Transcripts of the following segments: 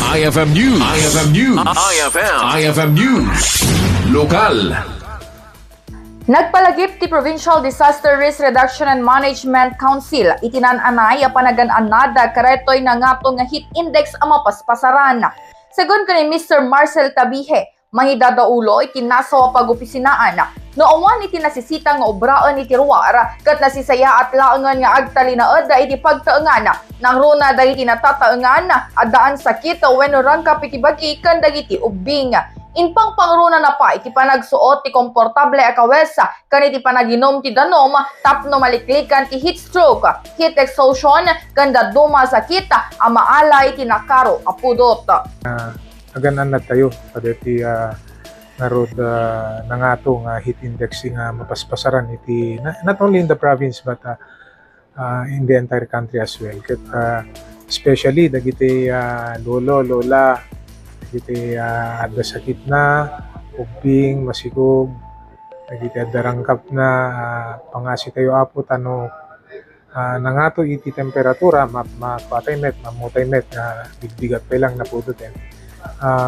IFM News. IFM News. IFM News. Lokal. Nagpalagip ti Provincial Disaster Risk Reduction and Management Council itinananay a panagan-anada karetoy na ngatong nga heat index ang mapaspasaran. Segun ni Mr. Marcel Tabihe, mangidadaulo itinasaw pag-opisinaan no awan iti nasisita nga obraan iti ruwar kat nasisaya at laangan nga agtalinaed iti pagtaengan nang runa dagiti natataengan adaan sakit wenno rangka pikibagi kan dagiti ubing. Inpang pangruna na pa iti panagsuot ti komportable a kawesa kan iti panaginom ti danom tapno maliklikan ti heat stroke, heat exhaustion kanda duma sakit a maala iti nakaro a pudot. Aganan na tayo kada iti narod na nga ito nga heat indexing nga mapaspasaran iti not only in the province but in the entire country as well. Especially dagiti lolo, lola, dagiti adda sakit na, ubing, masikog, dagiti adda rangkap na, pangasi tayo apo tano nangato iti temperatura mapatay met, mamutay met na bigbigat pa lang na pudutin.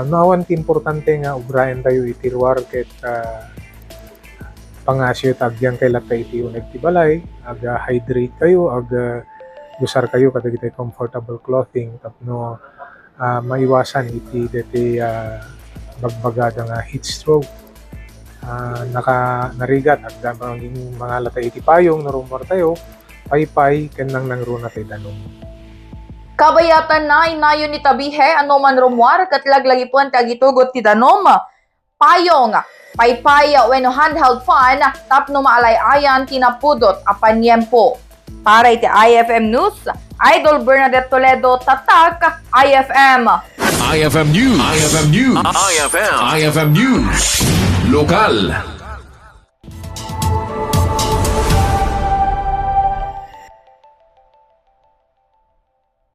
Naawan ti importante nga ubrayan tayo iti ruwar ket pangasyo tagyan kay latay iti uneg ti balay, hydrate kayo, gusar kayo kadagiti comfortable clothing tapno maiwasan iti deti bagbagada nga heat stroke. Narigat at mga latay iti payong narumar tayo paypay ken nang nangruna tayo danom. Kabayatan na inayon ni Tabihe ano man rumwar kat laglagipon kagitugot ti danom. Payong, paypay wenno handheld fan tapno maalay-ayan tinapudot a panyempo. Para iti IFM News, Idol Bernadette Toledo, Tatak, IFM. IFM News. IFM News. IFM News. Lokal.